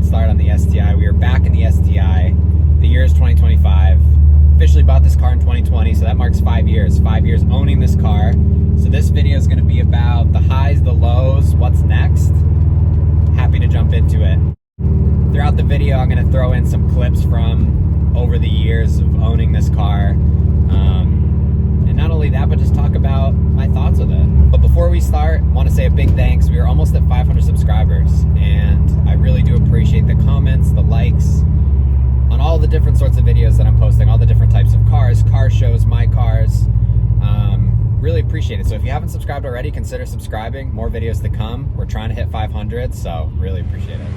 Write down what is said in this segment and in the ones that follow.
start on the STI. We are back in the STI. The year is 2025. Officially bought this car in 2020, so that marks 5 years. 5 years owning this car. So this video is going to be about the highs, the lows, what's next. Happy to jump into it. Throughout the video, I'm going to throw in some clips from over the years of owning this car. And not only that, but just talk about my thoughts with it. But before we start, I want to say a big thanks. We are almost at 500 subscribers, and I really do appreciate the comments, the likes, on all the different sorts of videos that I'm posting, all the different types of cars, car shows, my cars. Really appreciate it. So if you haven't subscribed already, consider subscribing. More videos to come. We're trying to hit 500, so really appreciate it.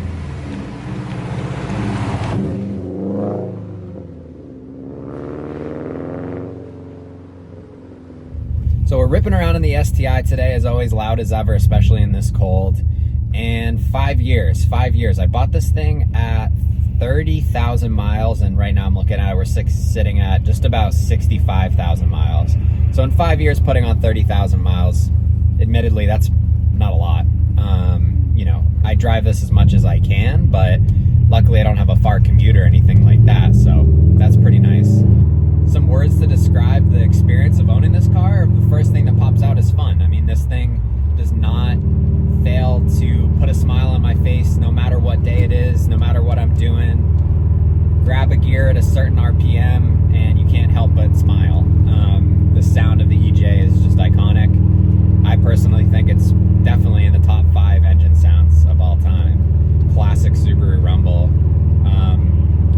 So we're ripping around in the STI today, as always, loud as ever, especially in this cold. And 5 years. I bought this thing at 30,000 miles, and right now I'm looking at it, we're sitting at just about 65,000 miles. So in 5 years, putting on 30,000 miles, admittedly, that's not a lot. You know, I drive this as much as I can, but luckily I don't have a far commute or anything like that, so that's pretty nice. Some words to describe the experience of owning this car. The first thing that pops out is fun. I mean, this thing does not fail to put a smile on my face no matter what day it is, no matter what I'm doing. Grab a gear at a certain RPM and you can't help but smile. The sound of the EJ is just iconic. I personally think it's definitely in the top 5 engine sounds of all time. Classic Subaru rumble.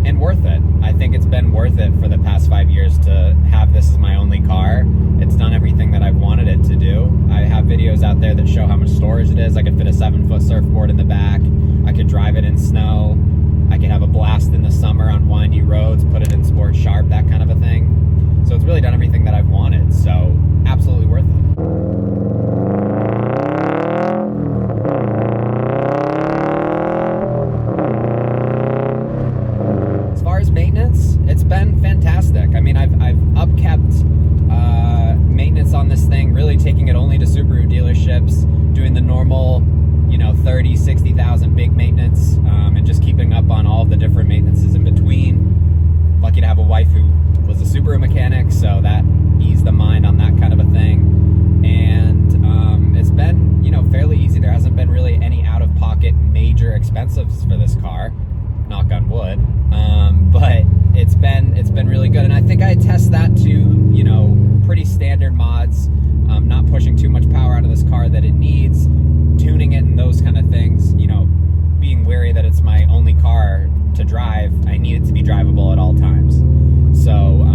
And worth it. I think it's been worth it for the past 5 years to have this as my only car. It's done everything that I've wanted it to do. I have videos out there that show how much storage it is. I could fit a 7-foot surfboard in the back. I could drive it in snow. I could have a blast in the summer on windy roads, put it in sport sharp, that kind of a thing. So it's really done everything that I've wanted. So absolutely worth it. Maintenance, it's been fantastic. I mean, I've upkept maintenance on this thing, really taking it only to Subaru dealerships, doing the normal, you know, 30, 60,000 big maintenance, and just keeping up on all the different maintenances in between. Lucky to have a wife who was a Subaru mechanic, so that eased the mind on that kind of a thing. And it's been, you know, fairly easy. There hasn't been really any out-of-pocket major expenses for this car, knock on wood. But it's been really good, and I think I attest that to, you know, pretty standard mods, not pushing too much power out of this car that it needs, tuning it and those kind of things, you know, being wary that it's my only car to drive. I need it to be drivable at all times. So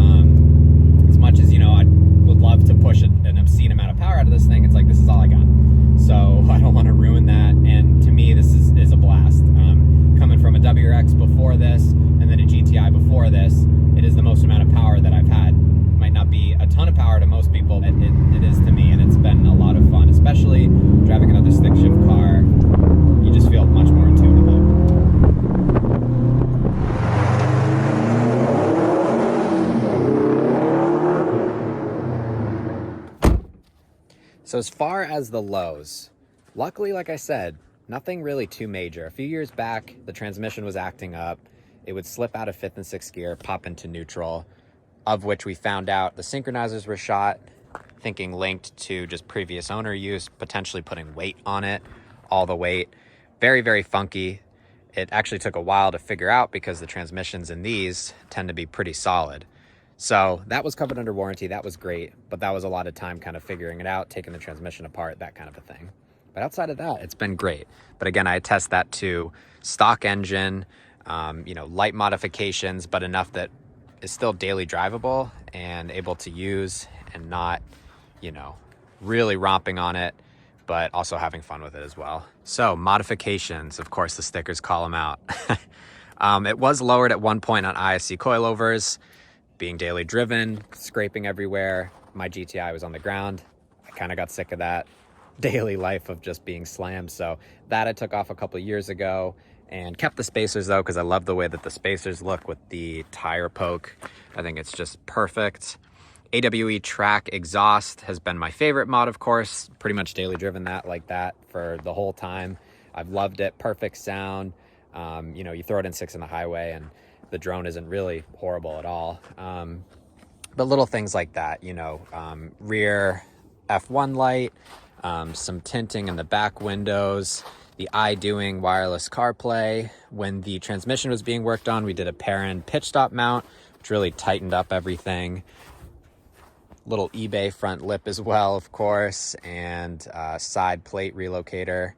as much as, you know, I would love to push an obscene amount of power out of this thing, it's like, this is all I got. So I don't want to ruin that, and to me this is a blast. Coming from a WRX before this, and then a GTI before this, it is the most amount of power that I've had. Might not be a ton of power to most people, it is to me, and it's been a lot of fun, especially driving another stick shift car. You just feel much more in tune with it. So as far as the lows, luckily, like I said, nothing really too major. A few years back, the transmission was acting up. It would slip out of 5th and 6th gear, pop into neutral, of which we found out the synchronizers were shot, thinking linked to just previous owner use, potentially putting weight on it, all the weight. Very, very funky. It actually took a while to figure out because the transmissions in these tend to be pretty solid. So that was covered under warranty. That was great, but that was a lot of time kind of figuring it out, taking the transmission apart, that kind of a thing. But outside of that, it's been great. But again, I attest that to stock engine, you know, light modifications, but enough that is still daily drivable and able to use, and not, you know, really romping on it, but also having fun with it as well. So modifications, of course, the stickers call them out. It was lowered at one point on ISC coilovers, being daily driven, scraping everywhere. My GTI was on the ground. I kind of got sick of that daily life of just being slammed. So that I took off a couple of years ago, and kept the spacers though, because I love the way that the spacers look with the tire poke. I think it's just perfect. AWE track exhaust has been my favorite mod, of course. Pretty much daily driven that like that for the whole time. I've loved it. Perfect sound. You know, you throw it in 6 in the highway and the drone isn't really horrible at all. But little things like that, you know, rear F1 light, some tinting in the back windows, the doing wireless CarPlay. When the transmission was being worked on, we did a pair-in pitch stop mount, which really tightened up everything. Little eBay front lip as well, of course, and side plate relocator.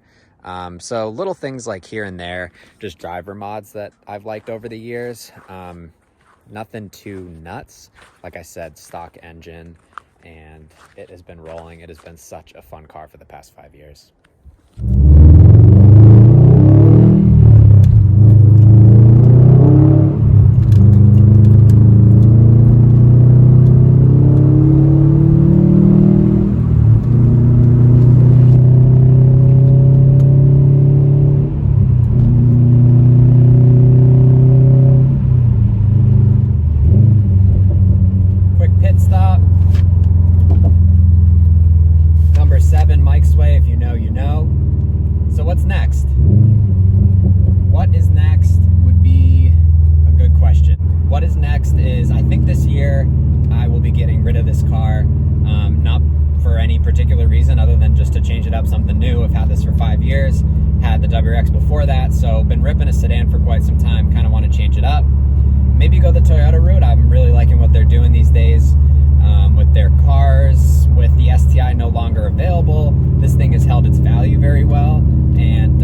So little things like here and there, just driver mods that I've liked over the years. Nothing too nuts. Like I said, stock engine, and it has been rolling. It has been such a fun car for the past 5 years. So what's next? What is next would be a good question. What is next is, I think this year I will be getting rid of this car, not for any particular reason other than just to change it up, something new. I've had this for 5 years, had the WRX before that, so been ripping a sedan for quite some time, kind of want to change it up. Maybe go the Toyota route. I'm really liking what they're doing these days with their cars. With the STI no longer available, this thing has held its value very well, and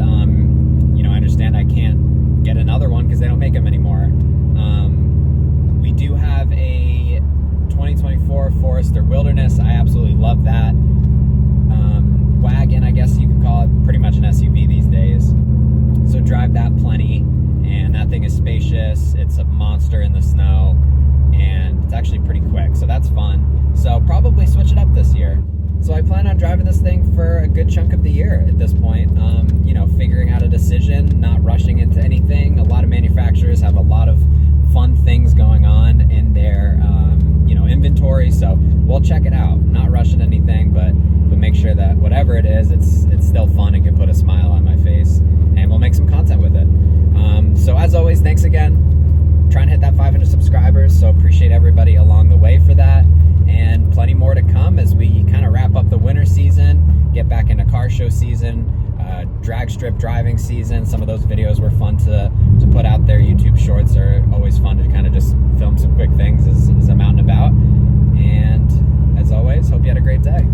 you know, I understand I can't get another one because they don't make them anymore. We do have a 2024 Forester Wilderness. I absolutely love that. Wagon, I guess you could call it, pretty much an SUV these days. So drive that plenty, and that thing is spacious. It's a monster in the snow, and it's actually pretty quick, so that's fun. So probably switch it up this year. So I plan on driving this thing for a good chunk of the year at this point. You know, figuring out a decision, not rushing into anything. A lot of manufacturers have a lot of fun things going on in their you know, inventory, so we'll check it out. Not rushing anything, but make sure that whatever it is, it's still fun and can put a smile on my face, and we'll make some content with it. So as always, thanks again. Trying to hit that 500 subscribers, so appreciate everybody along the way for that, and plenty more to come as we kind of wrap up the winter season, get back into car show season, drag strip driving season. Some of those videos were fun to put out there. YouTube shorts are always fun to kind of just film some quick things as I'm out and about. And as always, hope you had a great day.